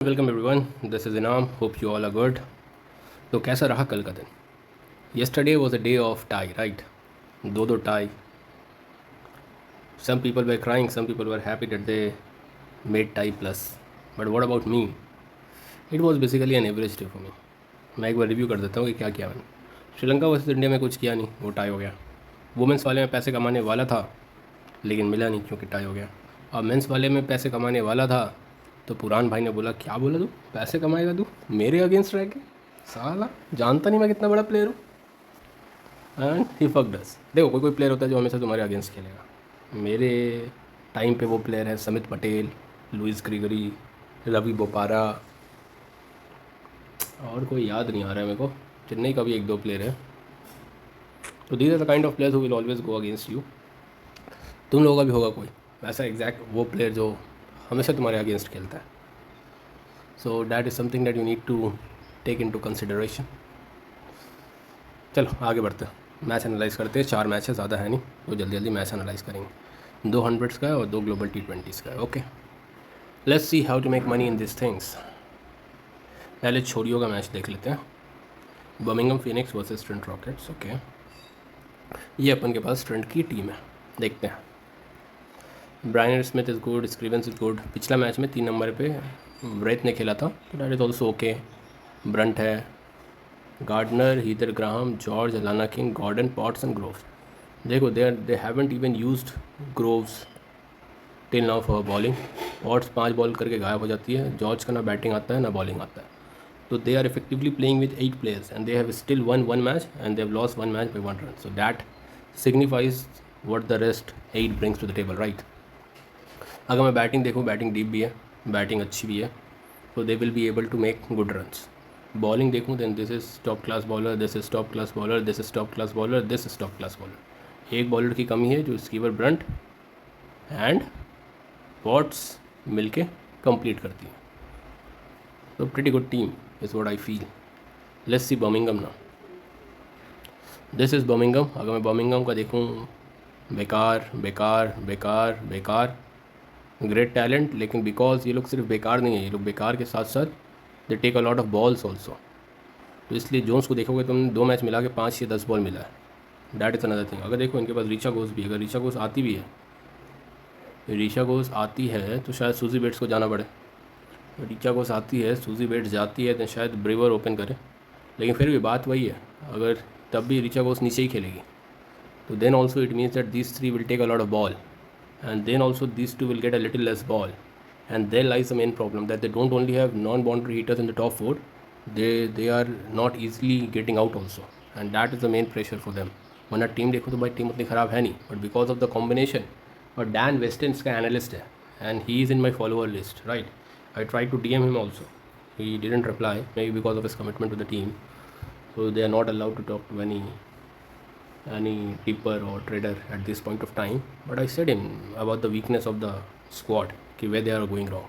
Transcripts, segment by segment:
Welcome everyone, this is Inam. Hope you all are good. तो कैसा रहा कल का दिन? Yesterday was a day of tie, right? दो दो tie. Some people were crying, some people were happy that they made tie plus. But what about me? It was basically an average day for me. मैं एक बार review कर देता हूँ कि क्या किया मैंने. श्रीलंका वर्सेस इंडिया में कुछ किया नहीं, वो टाई हो गया. वुमेंस वाले में पैसे कमाने वाला था लेकिन मिला नहीं क्योंकि टाई हो गया. और मेंस वाले में पैसे कमाने वाला था तो पुरान भाई ने बोला, क्या बोला तू, पैसे कमाएगा तू मेरे अगेंस्ट रह के? साला जानता नहीं मैं कितना बड़ा प्लेयर हूँ. एंड ही फक्ड अस. देखो, कोई कोई प्लेयर होता है जो हमेशा तुम्हारे अगेंस्ट खेलेगा. मेरे टाइम पे वो प्लेयर है समित पटेल, लुइस ग्रीगरी, रवि बोपारा, और कोई याद नहीं आ रहा है मेरे को. चेन्नई का भी एक दो प्लेयर है. तो these are the kind of players who will always go against you. तुम लोगों का भी होगा कोई ऐसा एग्जैक्ट वो प्लेयर जो हमेशा तुम्हारे अगेंस्ट खेलता है. So that is something that you need to take into consideration. चलो आगे बढ़ते हैं, मैच एनालाइज़ करते हैं. 4 मैच है, ज़्यादा है नहीं, तो जल्दी जल्दी मैच एनालाइज़ करेंगे. 2 100s का है और 2 ग्लोबल T20s का है. Okay, let's see how to make money in this things. पहले छोरियों का मैच देख लेते हैं. Birmingham Phoenix versus Trent Rockets. Okay, ये अपन के पास ट्रेंट की टीम है, देखते हैं. Brian Smith is good, Scrivens is good. पिछला मैच में 3 नंबर पे ब्रेथ ने खेला था, तो that is also okay. Brunt है, Gardner, Heather Graham, George, Alana King, Gordon, Potts and Groves. देखो, they haven't even used Groves till now for bowling. Potts 5 ball करके गायब हो जाती है. जॉर्ज का ना बैटिंग आता है ना बॉलिंग आता है. तो they are effectively playing with 8 players and they have still won match and they have lost 1 match by 1 run. So that signifies what the rest 8 brings to the table, right? अगर मैं batting देखूँ, batting deep भी है, batting अच्छी भी है, तो they will be able to make good runs. Bowling देखूँ, then this is top class bowler, this is top class bowler, this is top class bowler, this is top class bowler. एक bowler की कमी है जो Sciver Brunt and Potts मिलके complete करती है. तो pretty good team is what I feel. Let's see Birmingham now. This is Birmingham. अगर मैं बर्मिंघम का देखूँ, बेकार बेकार बेकार बेकार. ग्रेट टैलेंट, लेकिन बिकॉज ये लोग सिर्फ बेकार नहीं है, ये लोग बेकार के साथ साथ they take a lot of balls also. तो इसलिए जोन्स को देखोगे तुम, 2 मैच मिला के 5 या 10 बॉल मिला है. That is another thing. अगर देखो इनके पास रीचा घोष भी, अगर रीचा घोष आती भी है, रीचा घोष आती है तो शायद सूजी बेट्स को जाना पड़े. रीचा घोष आती है, सूजी बेट्स जाती है, तो शायद ब्रेवर ओपन करे. लेकिन फिर भी बात वही है, अगर तब भी रीचा घोष नीचे ही खेलेगी, तो then also it means that these 3 will take a lot of ball. And then also these 2 will get a little less ball, and there lies the main problem, that they don't only have non-boundary hitters in the top 4, they are not easily getting out also, and that is the main pressure for them. वरना team देखो तो भाई team उतनी ख़राब है नहीं, but because of the combination. और Dan Weston इसका एनालिस्ट है and he is in my follower list, right? I try to DM him also, he didn't reply, maybe because of his commitment to the team. So they are not allowed to talk to any tipper or trader at this point of time. But I said him about the weakness of the squad, कि where they are going wrong.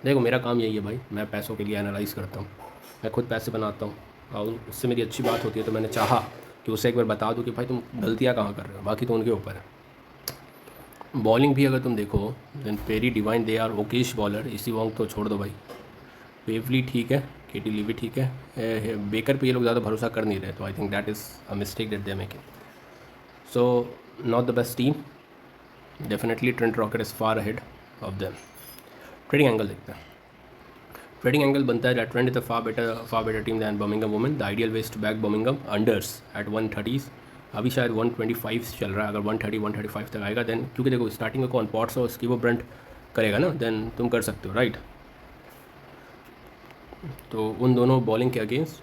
देखो, मेरा काम यही है भाई, मैं पैसों के लिए एनालाइज़ करता हूँ, मैं खुद पैसे बनाता हूँ, और उससे मेरी अच्छी बात होती है, तो मैंने चाहा कि उसे एक बार बता दूँ कि भाई तुम गलतियाँ कहाँ कर रहे हो. बाकी तो उनके ऊपर है. बॉलिंग भी अगर तुम देखो, then Perry, Divine, they are okayish bowler. इसी वॉन्ग तो छोड़ दो भाई. वेवली ठीक है, केटी लीवी ठीक है, बेकर पे ये लोग ज़्यादा भरोसा कर नहीं रहे, तो I think that is a mistake that they are making. So, not the best team. Definitely Trent Rocket is far ahead of them. Trading angle देखते हैं. Trading angle बनता है that Trent is a far better team than Birmingham Women. The ideal way is to back Birmingham unders at 130s. अभी शायद 125 चल रहा है. अगर 130 135 तक आएगा, देन क्योंकि देखो स्टार्टिंग में कौन पॉट्स और स्कीवर ब्रंट करेगा ना, देन तुम कर सकते हो, राइट? तो उन दोनों बॉलिंग के अगेंस्ट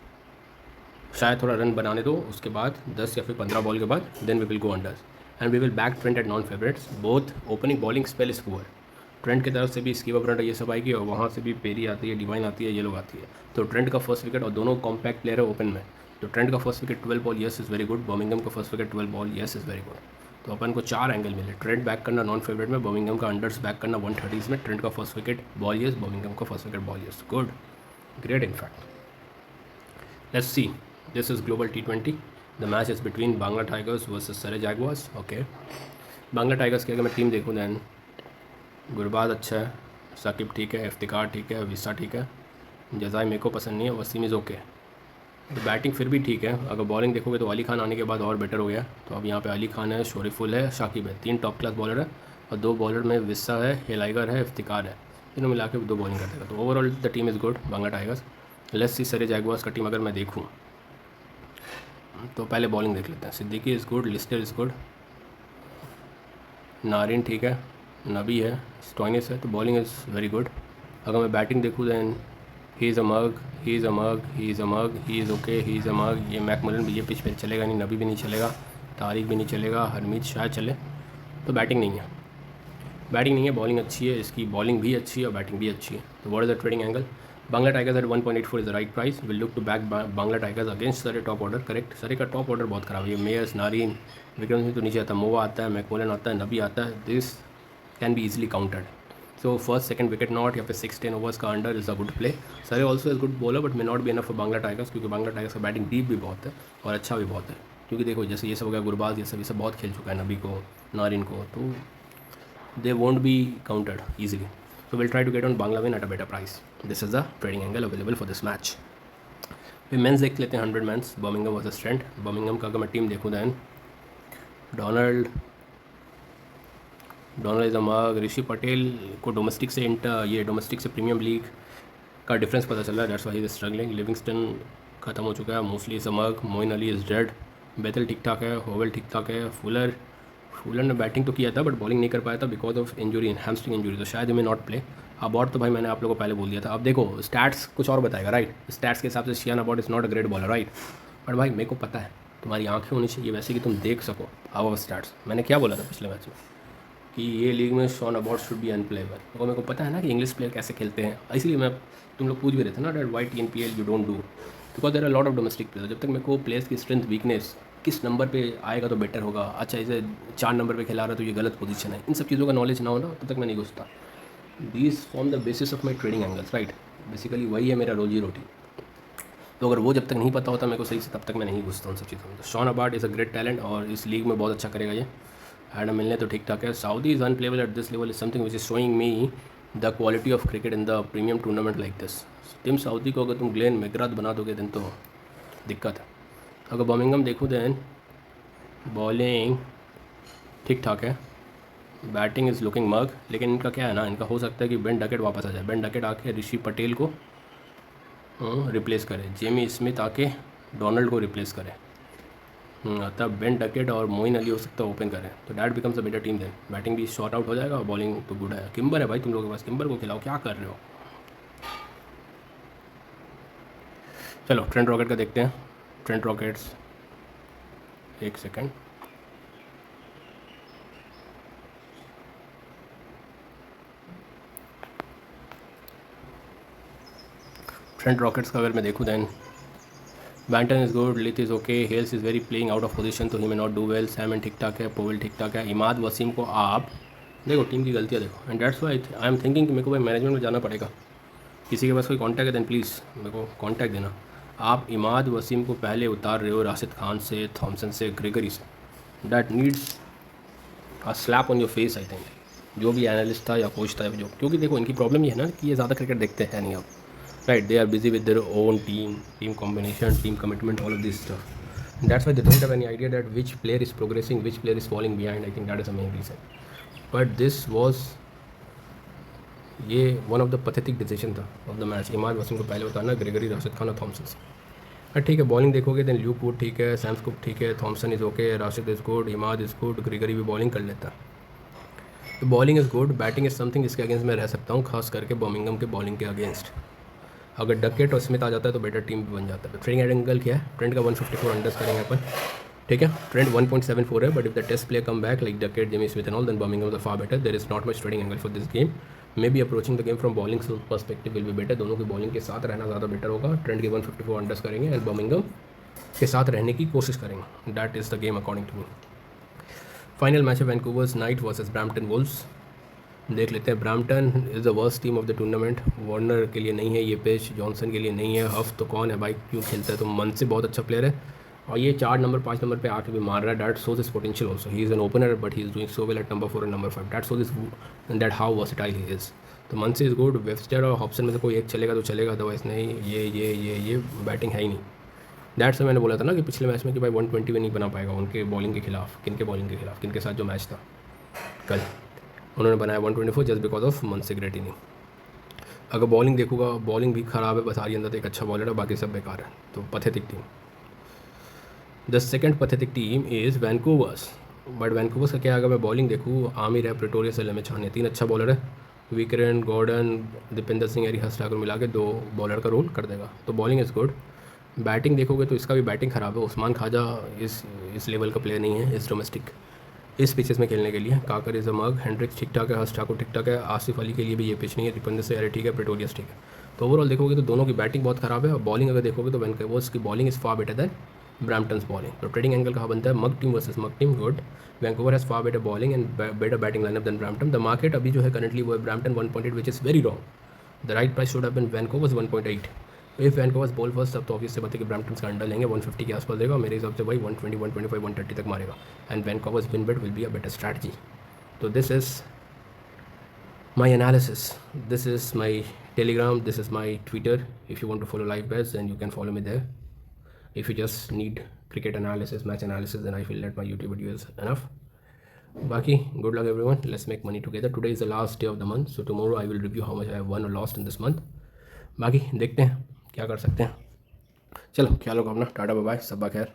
शायद थोड़ा रन बनाने दो, उसके बाद 10 या फिर 15 बॉल के बाद then we will go Anders and we will back Trent at non favourites. Both opening bowling spell is poor. Trent की तरफ से भी स्कीवर ब्रंट ये सब आएगी, और वहाँ से भी पेरी आती है, डिवाइन आती है, ये लोग आती है. तो ट्रेंट का फर्स्ट विकेट, और दोनों कॉम्पैक्ट प्लेयर है ओपन में, तो ट्रेंट का first wicket 12 ball yes is very good. Birmingham का first wicket 12 ball yes is very good. तो अपन को 4 एंगल मिले. ट्रेंट बैक करना नॉन फेवरेट में, बर्मिंघम का अंडर्स बैक करना 130s में, ट्रेंट का first wicket ball yes, Birmingham का first wicket ball yes. Good, great in fact. Let's see. This is Global T20. The match is between Bangla Tigers versus Surrey Jaguars. Okay. Bangla Tigers की अगर मैं team देखूँ, then Gurbaz अच्छा है, साकिब ठीक है, इफ्तिकार ठीक है, विसा ठीक है, जज़ाई मेरे को पसंद नहीं है, वसीम इज़ ओके। तो बैटिंग फिर भी ठीक है। अगर बॉलिंग देखोगे तो अली खान आने के बाद और बेटर हो गया। तो अब यहाँ पे अली खान है, शोरीफुल है, शाकिब है, 3 टॉप क्लास बॉलर है और 2 बॉलर में विस्सा है, हेलाइगर है, इफ्तिकार है, तीनों मिला के 2 बॉलिंग कर देगा। तो overall the team is good Bangla tigers. Let's see सरे जैगुआर्स का टीम अगर मैं देखूँ तो पहले बॉलिंग देख लेते हैं। Siddiqui is good, Lister is good, Narine ठीक है, नबी है, स्टॉइनिस है, तो बॉलिंग इज़ वेरी गुड। अगर मैं बैटिंग देखूँ then he is a mug, he is a mug, he is a mug, he is okay, he is a mug. ये McMullen भी ये पिच पे चलेगा नहीं, नबी भी नहीं चलेगा, तारिक भी नहीं चलेगा, हरमीत शायद चले। तो बैटिंग नहीं है, बैटिंग नहीं है, बॉलिंग अच्छी है, इसकी बॉलिंग भी अच्छी है और बैटिंग भी अच्छी है। तो what is the trading angle? Bangla Tigers at 1.84 is the right price. Will look to back Bangla Tigers against Surrey top order. Correct, Surrey का टॉप ऑर्डर बहुत खराब है। ये मेयर्स, नारीन, विक्रम सिंह तो नीचे आता है, मोवा आता है, मैकमुलन आता है, नबी आता है। This can be easily countered. So first second wicket not या फिर 6-10 ओवर्स का under is a good play. Surrey also is good bowler but may not be enough for Bangla Tigers, क्योंकि बांग्ला टाइगर्स का बैटिंग डीप भी बहुत है और अच्छा भी बहुत है। क्योंकि देखो जैसे ये सब हो गया गुरबाज, ये सब बहुत खेल चुका है, नबी को, नारिन को, तो they won't be countered easily. So we'll try to get on Bangla win at a better price. This is the trading angle available for this match. फिर मेंस देख लेते हैं 100 men's, Birmingham versus Trent. Birmingham का अगर मैं team देखूँ then Donald is a mug, Rishi Patel को domestic से ये डोमेस्टिक से प्रीमियम लीग का डिफरेंस पता चल रहा है, that's why he is struggling. Livingstone खत्म हो चुका है, mostly is a mug, Moeen Ali is dead, Bethell ठीक ठाक है, होवेल ठीक ठाक है, फुलर ने बैटिंग तो किया था बट बॉलिंग नहीं कर पाया था because of injury, hamstring injury, तो शायद में नॉट प्ले। अबॉट तो भाई मैंने आप लोगों को पहले बोल दिया था। अब देखो स्टैट्स कुछ और बताएगा, राइट? स्टैट्स के हिसाब से Sean Abbott is not a great bowler, right? But भाई मेरे को पता है, तुम्हारी आंखें होनी चाहिए वैसे कि तुम देख सको आवर स्टैट्स। मैंने क्या बोला था पिछले मैच में कि ये लीग में Sean Abbott should be unplayable, और मेरे को पता है ना कि इंग्लिश प्लेयर कैसे खेलते हैं, इसलिए मैं तुम लोग पूछ भी रहे थे ना that why TNPL you don't do, because there are lot of domestic player. जब तक मेरे को प्लेयर्स की स्ट्रेंथ वीकनेस किस नंबर पे आएगा तो बेटर होगा, अच्छा इसे 4 नंबर पे खिला रहा तो ये गलत पोजीशन है, इन सब चीज़ों का नॉलेज ना हो ना तब तक मैं नहीं घुसता। These form the basis of my trading angles, right? Basically वही है मेरा रोजी रोटी। तो अगर वो जब तक नहीं पता होता मेरे को सही से, तब तक मैं नहीं घुसता उन सब चीज़ों में। तो Sean Abbott is a great talent और इस लीग में बहुत अच्छा करेगा ये। एडम मिलने तो ठीक ठाक है। Southee is unplayable at this level is something which is showing me the quality of cricket in the premium tournament like this. Team Southee को अगर तुम ग्लेन मैकग्राथ बना दोगे दिन तो दिक्कत है। अगर बर्मिंघम देखूँ दैन बॉलिंग ठीक ठाक है, बैटिंग इज़ लुकिंग मग, लेकिन इनका क्या है ना, इनका हो सकता है कि बेन डकेट वापस आ जाए, बेन डकेट आके ऋषि पटेल को रिप्लेस करे, जेमी स्मिथ आके डोनाल्ड को रिप्लेस करे, तब बेन डकेट और मोइन अली हो सकता है ओपन करें, तो that becomes a better team then. Batting भी शॉर्ट आउट हो जाएगा और बॉलिंग तो गुड है। किम्बर है भाई तुम लोगों के पास, किम्बर को खिलाओ, क्या कर रहे हो? चलो ट्रेंट रॉकेट का देखते हैं। ट्रेंट रॉकेट्स, एक सेकेंड, ट्रेंट रॉकेट्स का अगर मैं देखूँ then Banton is good, Lyth is okay, Hales is very playing out of position तो he may not do well, सैमन ठीक ठाक है, पोवेल ठीक ठाक है, इमाद वसीम को आप देखो टीम की गलतियाँ देखो, and that's why I am thinking कि मेरे को भाई मैनेजमेंट में जाना पड़ेगा। किसी के पास कोई कॉन्टैक्ट है दैन प्लीज़ मेरे को कॉन्टैक्ट देना। आप इमाद वसीम को पहले उतार रहे हो राशिद खान से, थॉमसन से, ग्रेगरी से, that needs a slap on your face I think, जो भी एनालिस्ट था या कोच था जो, क्योंकि देखो इनकी प्रॉब्लम ये है ना कि ये ज़्यादा क्रिकेट देखते हैं नहीं अब, right? They are busy with their own team combination, team commitment, all of this stuff. And that's why they don't have any idea that which player is progressing, which player is falling behind. I think that is the main reason. But this was ये one of the pathetic decision था of the match. Imad Wasim को पहले बताना, Gregory, Rashid Khan और Thompson से। ठीक है, bowling देखोगे देन ल्यूक वुड ठीक है, सैम स्कूप ठीक है, Thomson is okay, Rashid is good, Imad is good, Gregory भी बॉलिंग कर लेता है। तो bowling is good, batting is something जिसके अगेंस्ट मैं रह सकता हूँ, खास करके बर्मिंघम के बॉलिंग के अगेंस्ट। अगर डकेट और स्मिथ आ जाता है तो बेटर टीम भी बन जाता है। ट्रेडिंग एंगल क्या है? ट्रेंड का 154 अंडर्स करेंगे अपन, ठीक है? ट्रेंड 1.74 है, but if the test play come back like Duckett, Jamie Smith and all, then Birmingham is far better. There is not much trading angle for this game. Maybe approaching the game from bowling perspective will be better. दोनों की bowling के साथ रहना ज़्यादा better होगा। Trend के 154 अंडर्स करेंगे and Birmingham के साथ रहने की कोशिश करेंगे। That is the game according to me. Final match है Vancouver's Knight versus Brampton Wolves. देख लेते हैं। Brampton is the worst team of the tournament. Warner के लिए नहीं है ये पिच, जॉनसन के लिए नहीं है। हफ तो कौन है भाई, क्यों खेलता है? तो मन से बहुत अच्छा प्लेयर है और ये 4 नंबर 5 नंबर पे आके भी मार रहा है। That shows is potential also. He is an opener but he is doing so well at number 4 and number 5। That shows is that how versatile he is. तो मंसी इज़ गुड, वेबस्टर और Hobson में से कोई एक चलेगा तो चलेगा, otherwise नहीं। ये बैटिंग है ही नहीं। दैट्स मैंने बोला था ना कि पिछले मैच में कि भाई 120 भी नहीं बना पाएगा उनके बॉलिंग के खिलाफ। किनके बॉलिंग के खिलाफ, किनके साथ जो मैच था कल, उन्होंने बनाया 124 जस्ट बिकॉज ऑफ मंसी ग्रेटिनी। अगर बॉलिंग देखूंगा, बॉलिंग भी ख़राब है, बस आर्यन दत्त एक अच्छा बॉलर है, बाकी सब बेकार है। तो pathetic team. The second pathetic team is Vancouvers. But Vancouvers का क्या, अगर मैं बॉलिंग देखूँ, आमिर है, प्रेटोरियस है, लेमेचान, 3 अच्छा बॉलर है। विक्रेन, गॉर्डन, दीपेंद्र सिंह, हरिहर्ष ठाकुर मिला के 2 बॉलर का रोल कर देगा। तो बॉलिंग इज़ गुड। बैटिंग देखोगे तो इसका भी बैटिंग ख़राब है। उस्मान ख्वाजा इस लेवल का प्लेयर नहीं है इस डोमेस्टिक इस पिचेस में खेलने के लिए। काकर इज़ अ मग, हेंड्रिक्स ठीक ठाक है, हर्ष ठाकुर ठीक ठाक है, आसिफ अली के लिए भी ये पिच नहीं है, दीपेंद्र से अरे ठीक है, प्रेटोरियस ठीक है। तो ओवरऑल देखोगे तो दोनों की बैटिंग बहुत ख़राब है। और बॉलिंग अगर देखोगे तो वैंकूवर्स की bowling is far better than Bramptons bowling. तो ट्रेडिंग एंगल कहाँ बनता है, mug team versus mug team, good. Vancouver has far better bowling and better batting lineup than Brampton. The market अभी जो है करंटली वो है Brampton 1.8 which is very wrong. The right price should have been Vancouvers 1.8। If Vancouvers bowl first, तब तो obvious से बात है कि ब्रैम्पटन का अंडर लेंगे, 150 के आसपास देगा। मेरे हिसाब से भाई 120, 125, 130 तक मारेगा। And Vancouvers win bet will be a better strategy. तो this is my analysis. This is my Telegram, this is my Twitter. If you want to follow live bets, then you can follow me there. If you just need cricket analysis, match analysis, then I feel that my YouTube video is enough. Baki, good luck everyone. Let's make money together. Today is the last day of the month, so tomorrow I will review how much I have won or lost in this month. बाकी देखते हैं क्या कर सकते हैं। चलो ख्याल रखो अपना, टाटा बाय बाय, सब खैर।